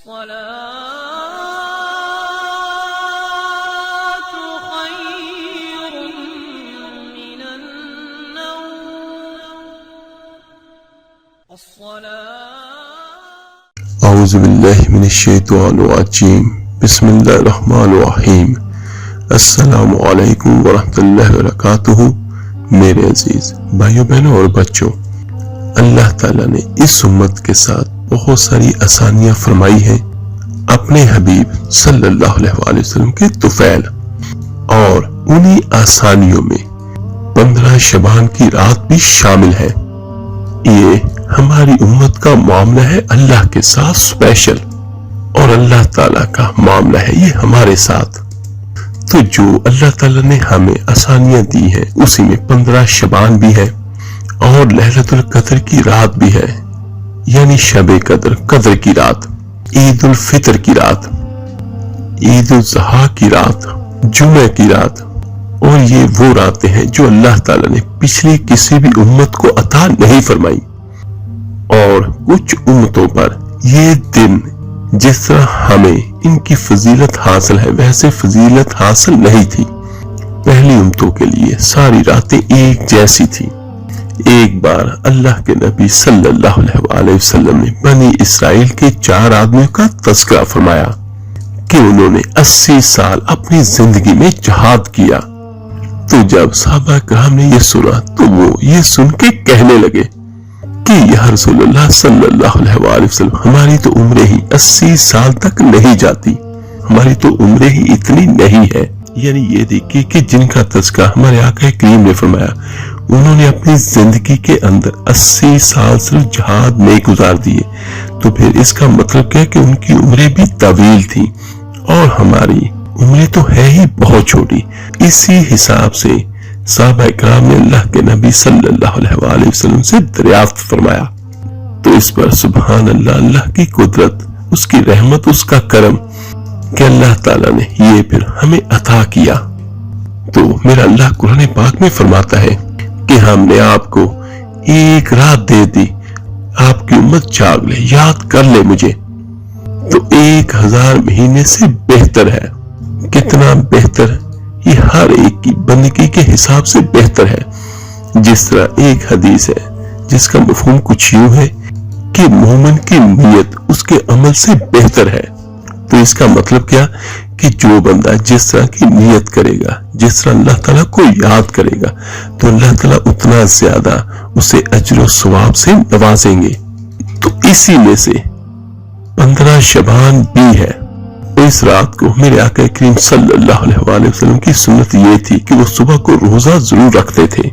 اعوذ باللہ من الشیطان الرجیم بسم اللہ الرحمن الرحیم السلام علیکم ورحمۃ اللہ وبرکاتہ۔ میرے عزیز بھائیوں بہنوں اور بچوں، اللہ تعالیٰ نے اس امت کے ساتھ بہت ساری آسانیاں فرمائی ہیں اپنے حبیب صلی اللہ علیہ وآلہ وسلم کے طفیل، اور انہی آسانیوں میں 15 شعبان کی رات بھی شامل ہے۔ یہ ہماری امت کا معاملہ ہے اللہ کے ساتھ اسپیشل، اور اللہ تعالیٰ کا معاملہ ہے یہ ہمارے ساتھ۔ تو جو اللہ تعالیٰ نے ہمیں آسانیاں دی ہیں اسی میں 15 شعبان بھی ہے، اور لیلۃ القدر کی رات بھی ہے، یعنی شب قدر، قدر کی رات، عید الفطر کی رات، عید الاضحیٰ کی رات، جمعہ کی رات، اور یہ وہ راتیں ہیں جو اللہ تعالیٰ نے پچھلی کسی بھی امت کو عطا نہیں فرمائی۔ اور کچھ امتوں پر یہ دن جس طرح ہمیں ان کی فضیلت حاصل ہے ویسے فضیلت حاصل نہیں تھی۔ پہلی امتوں کے لیے ساری راتیں ایک جیسی تھی۔ ایک بار اللہ کے نبی صلی اللہ علیہ وآلہ وسلم نے بنی اسرائیل کے 4 آدمیوں کا تذکرہ فرمایا کہ انہوں نے 80 سال اپنی زندگی میں جہاد کیا۔ تو جب صحابہ کرام نے یہ سنا تو وہ یہ سن کے کہنے لگے کہ یا رسول اللہ صلی اللہ علیہ وآلہ وسلم، ہماری تو عمریں ہی 80 سال تک نہیں جاتی، ہماری تو عمریں ہی اتنی نہیں ہے۔ یعنی یہ دیکھیے کہ جن کا تذکرہ ہمارے آقا کریم نے فرمایا، انہوں نے اپنی زندگی کے اندر 80 سال صرف جہاد میں گزار دیے، تو پھر اس کا مطلب کیا کہ ان کی عمریں بھی طویل تھی اور ہماری عمریں تو ہے ہی بہت چھوٹی۔ اسی حساب سے صحابہ کرام نے اللہ کے نبی صلی اللہ علیہ وآلہ وسلم سے دریافت فرمایا۔ تو اس پر سبحان اللہ، اللہ کی قدرت، اس کی رحمت، اس کا کرم کہ اللہ تعالیٰ نے یہ پھر ہمیں عطا کیا۔ تو میرا اللہ قرآن پاک میں فرماتا ہے کہ ہم نے آپ کو ایک رات دے دی، آپ کی امت جاگ لے، یاد کر لے مجھے، تو 1000 مہینے سے بہتر ہے۔ کتنا بہتر؟ یہ ہر ایک کی بندگی کے حساب سے بہتر ہے۔ جس طرح ایک حدیث ہے جس کا مفہوم کچھ یوں ہے کہ مومن کی نیت اس کے عمل سے بہتر ہے۔ تو اس کا مطلب کیا کہ جو بندہ جس طرح کی نیت کرے گا، جس طرح اللہ تعالیٰ کو یاد کرے گا، تو اللہ تعالیٰ اتنا زیادہ اسے اجر و ثواب سے نوازیں گے۔ تو اسی میں سے 15 شعبان بھی ہے۔ اس رات کو میرے آقا کریم صلی اللہ علیہ وآلہ وسلم کی سنت یہ تھی کہ وہ صبح کو روزہ ضرور رکھتے تھے،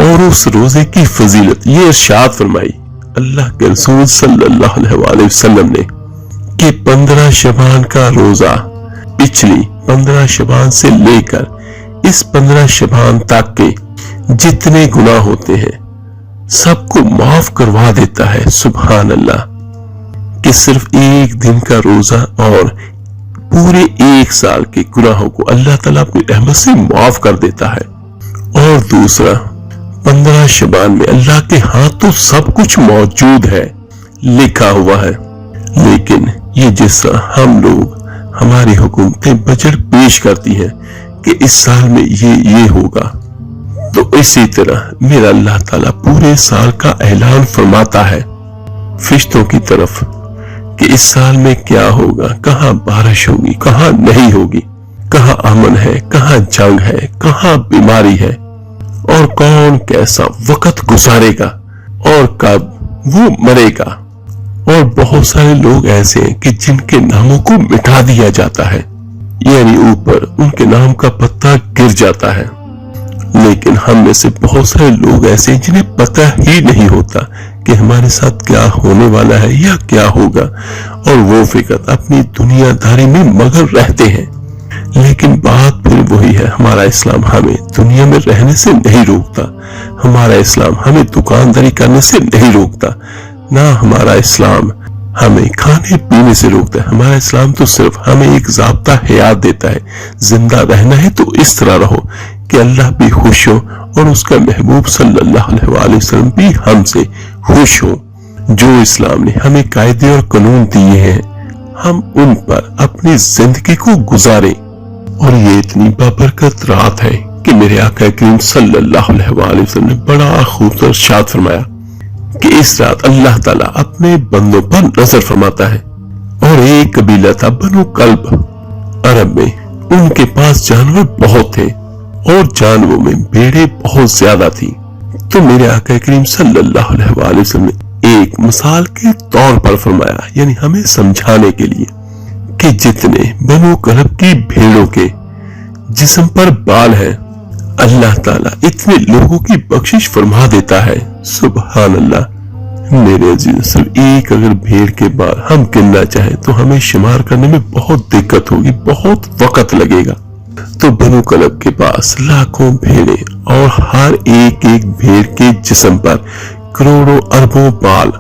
اور اس روزے کی فضیلت یہ ارشاد فرمائی اللہ کے رسول صلی اللہ علیہ وآلہ وسلم نے کہ 15 شعبان کا روزہ پچھلی 15 شعبان سے لے کر اس 15 شعبان تک کے جتنے گناہ ہوتے ہیں سب کو معاف کروا دیتا ہے۔ سبحان اللہ، کہ صرف ایک دن کا روزہ اور پورے 1 سال کے گناہوں کو اللہ تعالیٰ اپنی رحمت سے معاف کر دیتا ہے۔ اور دوسرا، 15 شعبان میں اللہ کے ہاں تو سب کچھ موجود ہے، لکھا ہوا ہے، لیکن یہ جس طرح ہم لوگ، ہماری حکومتیں بجٹ پیش کرتی ہیں کہ اس سال میں یہ ہوگا، تو اسی طرح میرا اللہ تعالیٰ پورے سال کا اعلان فرماتا ہے فرشتوں کی طرف کہ اس سال میں کیا ہوگا، کہاں بارش ہوگی، کہاں نہیں ہوگی، کہاں امن ہے، کہاں جنگ ہے، کہاں بیماری ہے، اور کون کیسا وقت گزارے گا اور کب وہ مرے گا۔ اور بہت سارے لوگ ایسے ہیں کہ جن کے ناموں کو مٹا دیا جاتا ہے، یعنی اوپر ان کے نام کا پتہ گر جاتا ہے، لیکن ہم میں سے بہت سارے لوگ ایسے ہیں جنہیں پتہ ہی نہیں ہوتا کہ ہمارے ساتھ کیا ہونے والا ہے یا کیا ہوگا، اور وہ فقط اپنی دنیا داری میں مگن رہتے ہیں۔ لیکن بات پھر وہی ہے، ہمارا اسلام ہمیں دنیا میں رہنے سے نہیں روکتا، ہمارا اسلام ہمیں دکانداری کرنے سے نہیں روکتا، نہ ہمارا اسلام ہمیں کھانے پینے سے روکتا ہے۔ ہمارا اسلام تو صرف ہمیں ایک ضابطہ حیات دیتا ہے، زندہ رہنا ہے تو اس طرح رہو کہ اللہ بھی خوش ہو اور اس کا محبوب صلی اللہ علیہ وآلہ وسلم بھی ہم سے خوش ہو۔ جو اسلام نے ہمیں قاعدے اور قانون دیے ہیں हम उन पर अपनी जिंदगी को गुजारें। और ये इतनी बाबरकत रात है कि मेरे आका करीम सल्लल्लाहु अलैहि वसल्लम ने बड़ा खूबसूरत इरशाद फरमाया कि इस रात अल्लाह ताला अपने बंदों पर नजर फरमाता है। और एक कबीला था बनु कल्ब, अरब में। उनके पास जानवर बहुत थे और जानवरों में भेड़ें बहुत ज्यादा थी। तो मेरे आका करीम सल्लल्लाहु अलैहि वसल्लम ने एक मिसाल के तौर पर फरमाया, यानी हमें समझाने के लिए, कि जितने बनु कल्ब की भेड़ों के जिस्म पर बाल हैं, अल्लाह ताला इतने लोगों की बख्शिश फरमा देता है। सुभान अल्लाह। मेरे अजीज, सिर्फ एक अगर भेड़ के बाल हम गिनना चाहें तो हमें शुमार करने में बहुत दिक्कत होगी, बहुत वक्त लगेगा। तो बनु कल्ब के पास लाखों भेड़ें और हर एक एक भेड़ के जिस्म पर करोड़ों अरबों बाल।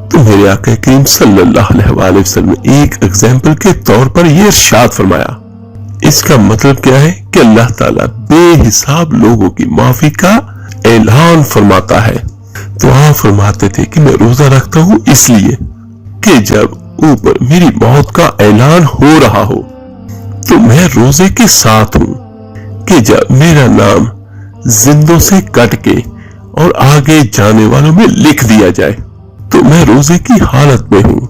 तो मेरे आका करीम सल्लल्लाहु अलैहि वसल्लम ने एक एग्जाम्पल के तौर पर यह इरशाद फरमाया। इसका मतलब क्या है कि अल्लाह ताला बेहिसाब लोगों की माफी का ऐलान फरमाता है। तो आप फरमाते थे कि मैं रोजा रखता हूँ इसलिए कि जब ऊपर मेरी मौत का ऐलान हो रहा हो तो मैं रोजे के साथ हूँ, कि जब मेरा नाम जिंदों से कट के और आगे जाने वालों में लिख दिया जाए तो मैं रोजे की हालत में हूँ।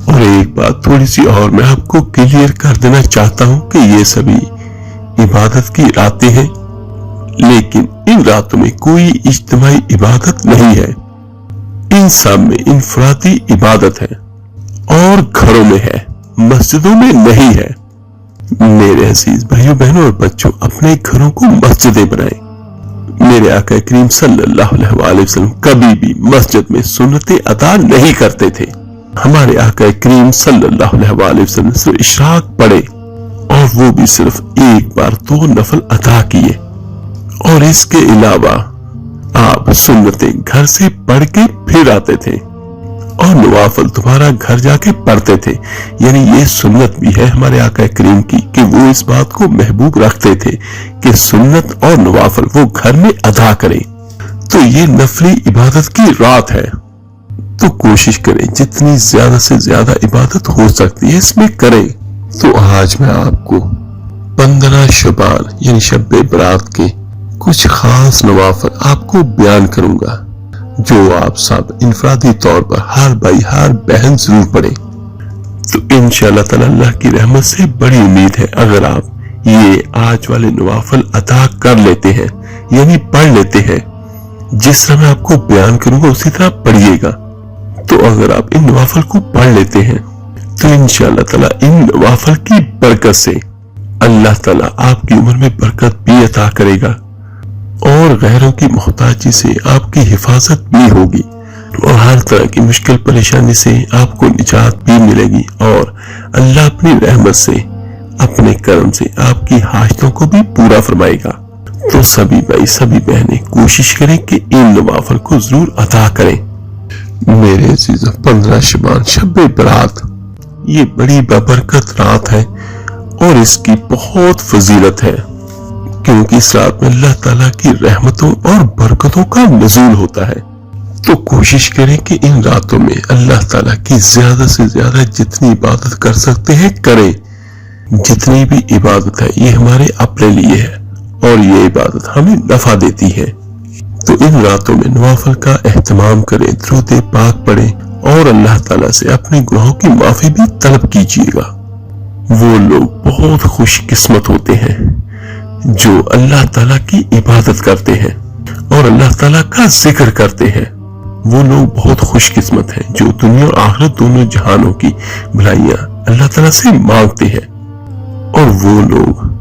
और एक बात थोड़ी सी और मैं आपको क्लियर कर देना चाहता हूँ कि ये सभी इबादत की रातें हैं, लेकिन इन रातों में कोई इज्तिमाई इबादत नहीं है। इन सब में इनफरादी इबादत है और घरों में है, मस्जिदों में नहीं है। मेरे अजीज भाइयों बहनों और बच्चों, अपने घरों को मस्जिदें बनाएं। मेरे आका करीम सल्लल्लाहु अलैहि वसल्लम कभी भी मस्जिद में सुन्नतें अदा नहीं करते थे। हमारे आका करीम सल्लल्लाहु अलैहि वसल्लम सिर्फ इशराक पढ़े और वो भी सिर्फ एक बार 2 नफल अदा किए, और इसके अलावा आप सुन्नतें घर से पढ़ के फिर आते थे और नवाफिल दोबारा घर जाके पढ़ते थे। यानी ये सुन्नत भी है हमारे आका करीम की कि वो इस बात को महबूब रखते थे कि सुन्नत और नवाफिल वो घर में अदा करें। तो ये नफली इबादत की रात है, तो कोशिश करें जितनी ज्यादा से ज्यादा इबादत हो सकती है इसमें करें। तो आज मैं आपको 15 शबान यानी शब बरात के कुछ खास नवाफिल आपको बयान करूंगा, जो आप सब इनफरादी तौर पर हर भाई हर बहन जरूर पढ़ें। तो इंशाअल्लाह ताला अल्लाह की रहमत से बड़ी उम्मीद है अगर आप ये आज वाले नवाफिल अदा कर लेते हैं, यानी पढ़ लेते हैं, जिस तरह मैं आपको बयान करूंगा उसी तरह पढ़िएगा। तो अगर आप इन नवाफिल को पढ़ लेते हैं तो इंशाअल्लाह ताला इन नवाफिल की बरकत से अल्लाह ताला आपकी उम्र में बरकत भी अता करेगा और गैरों की मोहताजी से आपकी हिफाजत भी होगी और हर तरह की मुश्किल परेशानी से आपको निजात भी मिलेगी और अल्लाह अपनी रहमत से अपने करम से आपकी हाजतों को भी पूरा फरमाएगा। तो सभी भाई सभी बहनें कोशिश करें कि इन नवाफिल को जरूर अदा करें। मेरे अजीजों, 15 शबान शब बरात ये बड़ी बबरकत रात है और इसकी बहुत फजीलत है, क्योंकि इस रात में अल्लाह ताला की रहमतों और बरकतों का नुज़ूल होता है। तो कोशिश करें कि इन रातों में अल्लाह ताला की ज्यादा से ज्यादा जितनी इबादत कर सकते हैं करें। जितनी भी इबादत है ये हमारे अपने लिए है और ये इबादत हमें नफा देती है। तो इन रातों में नवाफिल का एहतमाम करें, दुरूद पाक पढ़ें और अल्लाह ताला से अपने गुनाहों की माफी भी तलब कीजिएगा। वो लोग बहुत खुशकिस्मत होते हैं जो अल्लाह ताला की इबादत करते हैं और अल्लाह ताला का जिक्र करते हैं। वो लोग बहुत खुशकिस्मत हैं जो दुनिया और आखिरत दोनों जहानों की भलाइयां अल्लाह ताला से मांगते हैं, और वो लोग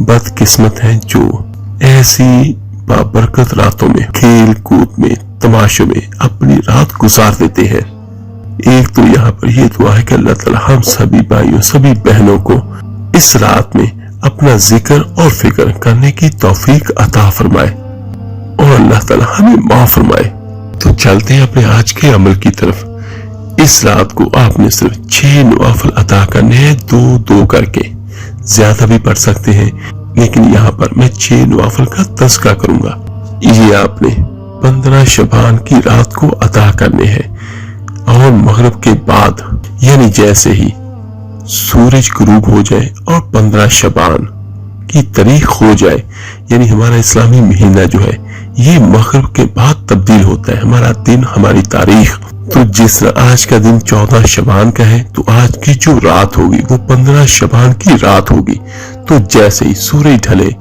बदकिस्मत हैं जो ऐसी बाबरकत रातों में खेल कूद में तमाशों में अपनी रात गुजार देते हैं। एक तो यहाँ पर ये दुआ है कि अल्लाह ताला हम सभी भाइयों सभी बहनों को इस रात में अपना जिक्र और फिक्र करने की तौफीक अता फरमाए और अल्लाह ताला हमें माफ फरमाए। तो चलते हैं अपने आज के अमल की तरफ। इस रात को आपने सिर्फ 6 नवाफिल अदा करने हैं, 2-2 करके। ज्यादा भी पढ़ सकते हैं, लेकिन यहाँ पर मैं 6 नवाफिल का तज़किरा करूंगा। ये आपने 15 शबान की रात को अदा करने हैं और मगरिब के बाद यानी जैसे ही सूरज गुरूब हो जाए और 15 शबान की तारीख हो जाए, यानी हमारा इस्लामी महीना जो है ये मगरिब के बाद तब्दील होता है, हमारा दिन, हमारी तारीख। तो जिस आज का दिन 14 शबान का है, तो आज की जो रात होगी वो 15 शबान की रात होगी। तो जैसे ही सूरज ढले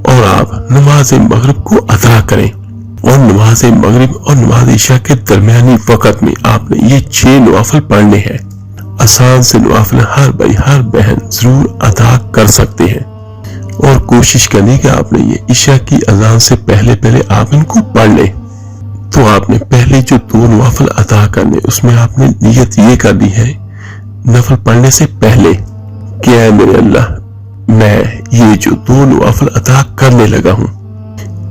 और आप नमाज मगरिब को अदा करें, और नमाज मगरिब और नमाज इशा के दरमियानी वक्त में आपने ये 6 नवाफिल पढ़ने हैं। आसान से नवाफिल हर भाई हर बहन जरूर अदा कर सकते हैं, और कोशिश करनी कि आपने ये इशा की अजान से पहले आप इनको पढ़ लें। तो आपने पहले जो 2 नवाफिल अदा करने, उसमें आपने नियत ये करनी है नफल पढ़ने से पहले कि ऐ मेरे अल्लाह, मैं ये जो 2 नवाफिल अदा करने लगा हूँ,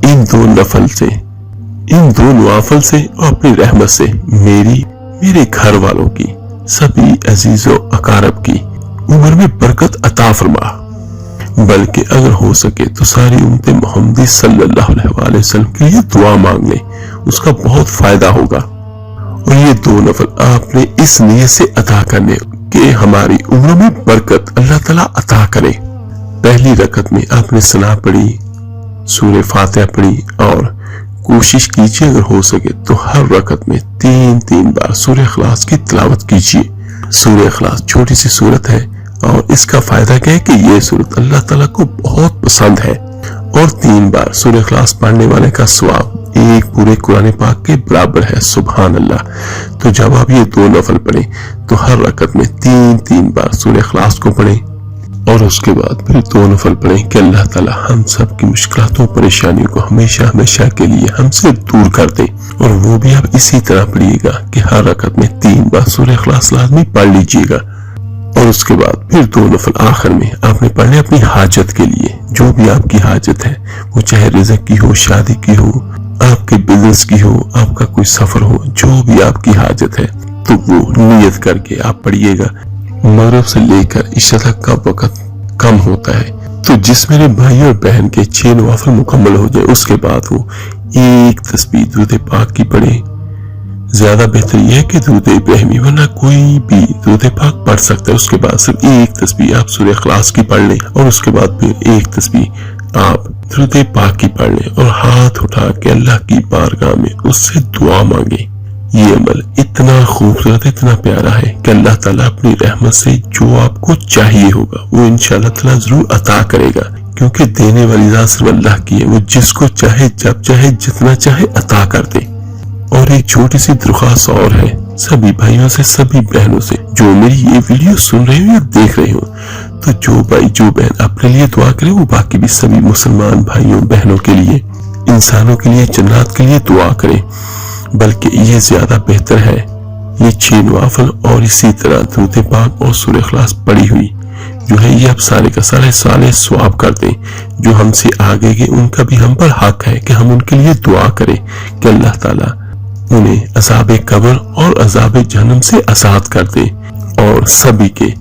इन 2 नवाफिल से और अपनी रहमत से मेरे घर वालों की, सभी अजीजों अकारब की उम्र में बरकत अता फरमा। बल्कि अगर हो सके तो सारी उम्मत मोहम्मदी सल्लल्लाहु अलैहि वसल्लम के लिए दुआ मांग ले, उसका बहुत फायदा होगा। और ये 2 नफल आपने इस नियत से अदा करने कि हमारी उम्र में बरकत अल्लाह ताला अता करे। पहली रकत में आपने सना पढ़ी, सूरह फातिहा पढ़ी, और कोशिश कीजिए अगर हो सके तो हर रकत में 3 बार सूरह इखलास की तिलावत कीजिए। सूरह इखलास छोटी सी सूरत है, और इसका फायदा क्या है कि ये सूरत अल्लाह ताला को बहुत पसंद है, और 3 बार सूरह इखलास पढ़ने वाले का सवाब एक पूरे कुरान पाक के बराबर है। सुभान अल्लाह। तो जब आप ये 2 नफल पढ़ें तो हर रकत में 3 बार सूरह इखलास को पढ़ें, और उसके बाद फिर 2 नफल पढ़ें कि अल्लाह ताला हम सब की मुश्किलातों परेशानियों को हमेशा हमेशा के लिए हमसे दूर कर दे। और वो भी आप इसी तरह पढ़िएगा कि हर रकत में 3 बार सूरह इखलास लाजमी पढ़ लीजिएगा। और उसके बाद फिर 2 नफल आखिर में आपने पढ़ने अपनी हाजत के लिए, जो भी आपकी हाजत है, वो चाहे रिज़्क की हो, शादी की हो, आपके बिजनेस की हो, आपका कोई सफर हो, जो भी आपकी हाजत है, तो वो नियत करके आप पढ़िएगा। मगरिब से लेकर इशा तक का वक्त कम होता है, तो जिस मेरे भाई और बहन के 6 नवाफिल मुकम्मल हो जाए, उसके बाद वो एक तस्बीह दुरूद पाक की पढ़े। ज्यादा बेहतर यह है कि दुरूद इब्राहिमी, वरना कोई भी दुरूद पाक पढ़ सकता है। उसके बाद सिर्फ एक तस्बीह आप सूरह इखलास की पढ़ लें, और उसके बाद फिर एक तस्बीह आप दुरूद पाक की पढ़ लें, और हाथ उठा के अल्लाह की बारगाह में उससे दुआ मांगे। ये अमल इतना खूबसूरत, इतना प्यारा है कि अल्लाह ताला अपनी रहमत से जो आपको चाहिए होगा वो इंशाअल्लाह ताला जरूर अता करेगा, क्योंकि देने वाली ज़ात सिर्फ अल्लाह की है। वो जिसको चाहे, जब चाहे, जितना चाहे अता कर दे। और एक छोटी सी दरख्वास्त और है सभी भाइयों से, सभी बहनों से जो मेरी ये वीडियो सुन रहे हो या देख रहे हो, तो जो भाई जो बहन अपने लिए दुआ करे, वो बाकी भी सभी मुसलमान भाइयों बहनों के लिए, इंसानों के लिए, जन्नत के लिए दुआ करे। बल्कि ये ज्यादा बेहतर है ये 6 नवाफिल और इसी तरह दुरूद पाक और सूरह इखलास पढ़ी हुई जो है, ये आप सारे का सारे सवाब कर दें। जो हमसे आगे के उनका भी हम पर हक है कि हम उनके लिए दुआ करें कि अल्लाह ताला उन्हें अज़ाब कब्र और अज़ाब जहन्नम से आज़ाद कर दे, और सभी के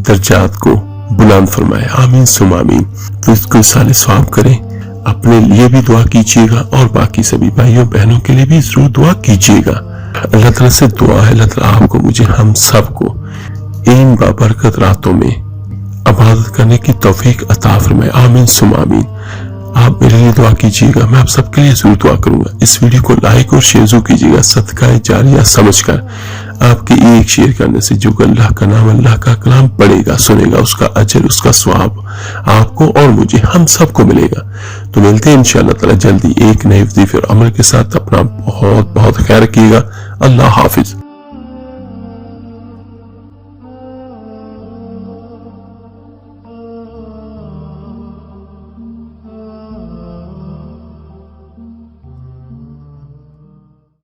दर्जात को बुलंद फरमाए। आमीन सुम आमीन। तो इसको साले सवाब करें, अपने लिए भी दुआ कीजिएगा, और बाकी सभी भाइयों बहनों के लिए भी जरूर दुआ कीजिएगा। अल्लाह ताला से दुआ है अल्लाह ताला आपको, मुझे, हम सबको इन बाबरकत रातों में इबादत करने की तौफीक अता फरमाए। आमीन सुम आमीन। आप मेरे लिए दुआ कीजिएगा, मैं आप सबके लिए जरूर दुआ करूंगा। इस वीडियो को लाइक और शेयर जरूर कीजिएगा, सदका जारिया समझकर। आपके एक शेयर करने से जो अल्लाह का नाम, अल्लाह का कलाम पढ़ेगा, सुनेगा, उसका अजर, उसका स्वाब आपको और मुझे, हम सबको मिलेगा। तो मिलते हैं इंशाअल्लाह ताला जल्दी एक नए वजीफे और अमल के साथ। अपना बहुत बहुत ख्याल रखिएगा। अल्लाह हाफिज।